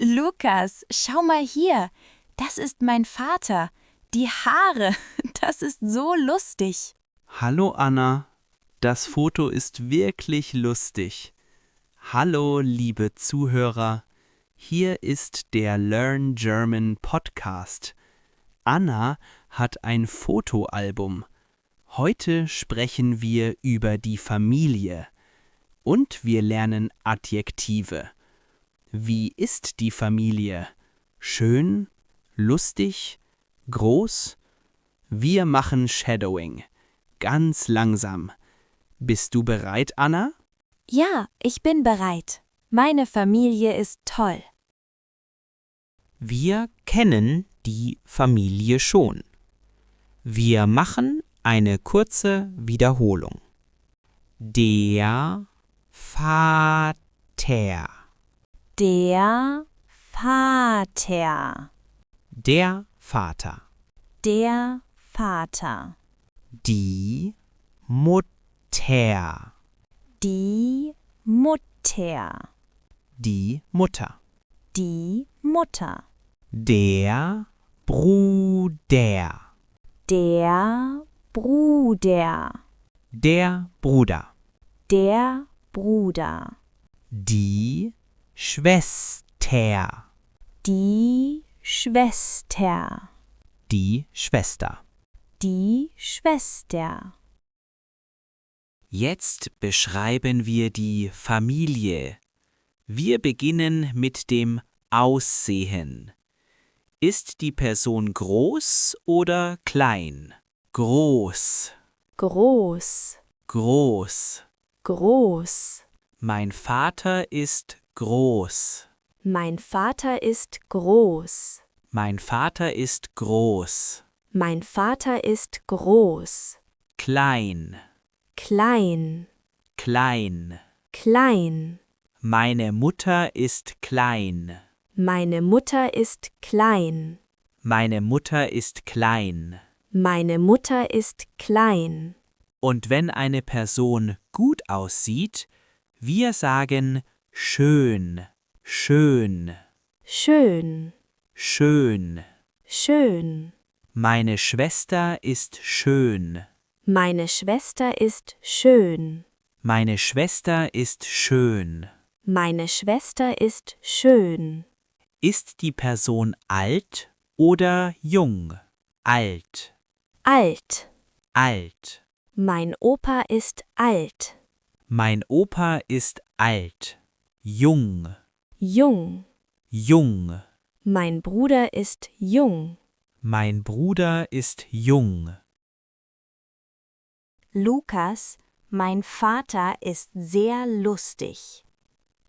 Lukas, schau mal hier. Das ist mein Vater. Die Haare, das ist so lustig. Hallo Anna, das Foto ist wirklich lustig. Hallo liebe Zuhörer, hier ist der Learn German Podcast. Anna hat ein Fotoalbum. Heute sprechen wir über die Familie und wir lernen Adjektive. Wie ist die Familie? Schön, lustig, groß? Wir machen Shadowing. Ganz langsam. Bist du bereit, Anna? Ja, ich bin bereit. Meine Familie ist toll. Wir kennen die Familie schon. Wir machen eine kurze Wiederholung. Der Vater. Der Vater. Der Vater. Der Vater. Die Mutter. Die Mutter. Die Mutter. Die Mutter. Der Bruder. Der Bruder. Der Bruder. Der Bruder. Die Schwester. Die Schwester. Die Schwester. Die Schwester. Jetzt beschreiben wir die Familie. Wir beginnen mit dem Aussehen. Ist die Person groß oder klein? Groß, Groß. groß. Groß. Mein Vater ist groß. Mein Vater ist groß. Mein Vater ist groß. Mein Vater ist groß. Klein, Klein. klein. Klein. Meine Mutter ist klein. Meine Mutter ist klein. Meine Mutter ist klein. Meine Mutter ist klein. Und wenn eine Person gut aussieht, wir sagen schön, schön, Schön. schön. Schön. Meine Schwester ist schön. Meine Schwester ist schön. Meine Schwester ist schön. Meine Schwester ist schön. Ist die Person alt oder jung? Alt, Alt. alt. Mein Opa ist alt. Mein Opa ist alt. Jung, Jung. jung. Mein Bruder ist jung. Mein Bruder ist jung. Lukas, mein Vater ist sehr lustig.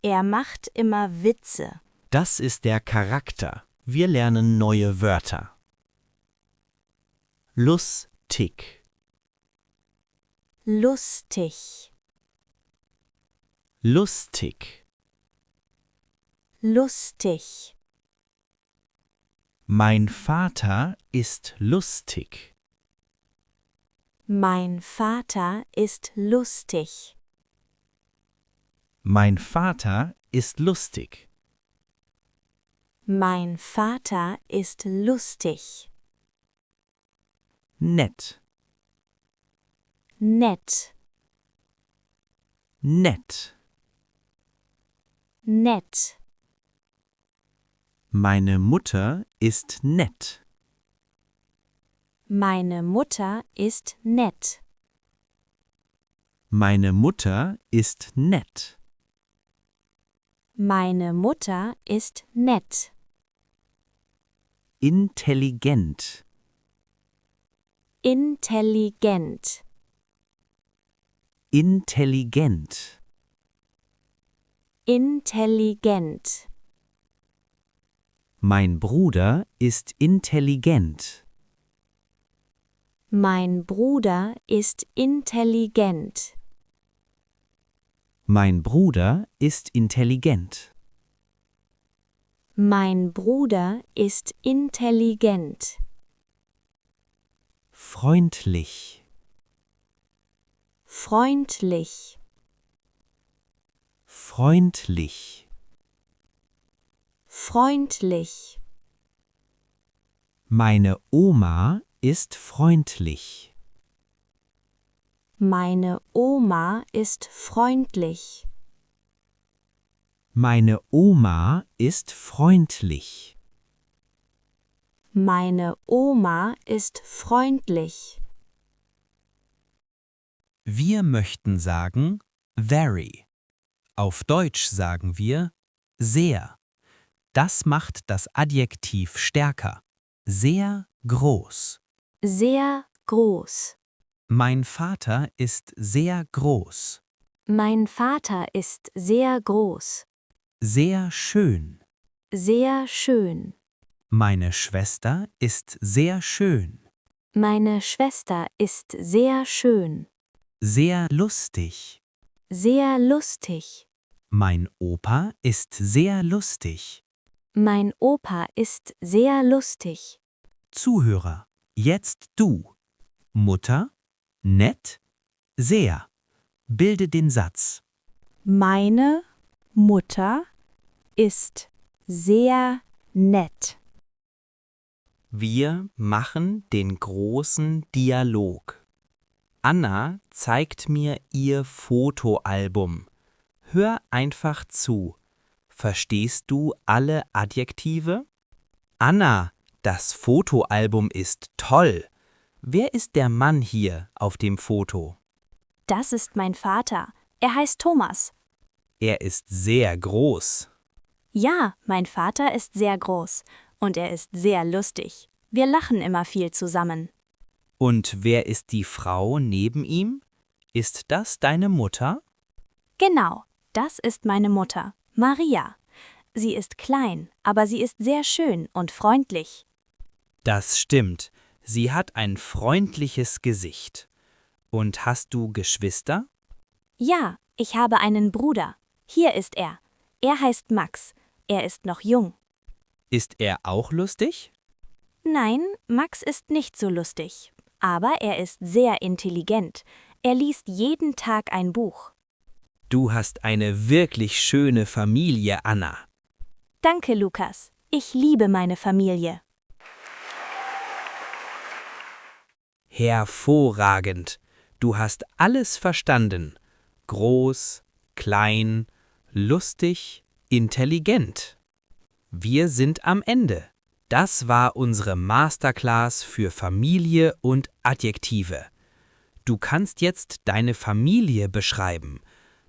Er macht immer Witze. Das ist der Charakter. Wir lernen neue Wörter. Lustig, Lustig. lustig. Lustig. Mein Vater ist lustig. Mein Vater ist lustig. Mein Vater ist lustig. Mein Vater ist lustig. Nett, Nett. nett. Nett. Meine Mutter ist nett. Meine Mutter ist nett. Meine Mutter ist nett. Meine Mutter ist nett. Intelligent, Intelligent. intelligent. Intelligent. Mein Bruder ist intelligent. Mein Bruder ist intelligent. Mein Bruder ist intelligent. Mein Bruder ist intelligent. Freundlich, Freundlich. freundlich. freundlich. Meine Oma ist freundlich. Meine Oma ist freundlich. Meine Oma ist freundlich. Meine Oma ist freundlich. Wir möchten sagen very. Auf Deutsch sagen wir sehr. Das macht das Adjektiv stärker. Sehr groß. Sehr groß. Mein Vater ist sehr groß. Mein Vater ist sehr groß. Sehr schön. Sehr schön. Meine Schwester ist sehr schön. Meine Schwester ist sehr schön. Sehr lustig. Sehr lustig. Mein Opa ist sehr lustig. Mein Opa ist sehr lustig. Zuhörer, jetzt du. Mutter, nett, sehr. Bilde den Satz. Meine Mutter ist sehr nett. Wir machen den großen Dialog. Anna zeigt mir ihr Fotoalbum. Hör einfach zu. Verstehst du alle Adjektive? Anna, das Fotoalbum ist toll. Wer ist der Mann hier auf dem Foto? Das ist mein Vater. Er heißt Thomas. Er ist sehr groß. Ja, mein Vater ist sehr groß und er ist sehr lustig. Wir lachen immer viel zusammen. Und wer ist die Frau neben ihm? Ist das deine Mutter? Genau, das ist meine Mutter, Maria. Sie ist klein, aber sie ist sehr schön und freundlich. Das stimmt. Sie hat ein freundliches Gesicht. Und hast du Geschwister? Ja, ich habe einen Bruder. Hier ist er. Er heißt Max. Er ist noch jung. Ist er auch lustig? Nein, Max ist nicht so lustig. Aber er ist sehr intelligent. Er liest jeden Tag ein Buch. Du hast eine wirklich schöne Familie, Anna. Danke, Lukas. Ich liebe meine Familie. Hervorragend. Du hast alles verstanden. Groß, klein, lustig, intelligent. Wir sind am Ende. Das war unsere Masterclass für Familie und Adjektive. Du kannst jetzt deine Familie beschreiben.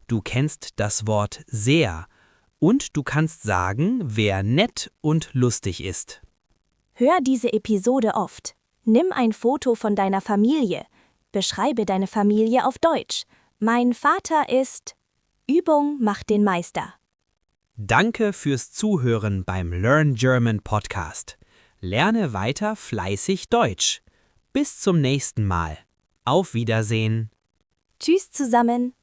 Du kennst das Wort sehr und du kannst sagen, wer nett und lustig ist. Hör diese Episode oft. Nimm ein Foto von deiner Familie. Beschreibe deine Familie auf Deutsch. Mein Vater ist... Übung macht den Meister. Danke fürs Zuhören beim Learn German Podcast. Lerne weiter fleißig Deutsch. Bis zum nächsten Mal. Auf Wiedersehen. Tschüss zusammen.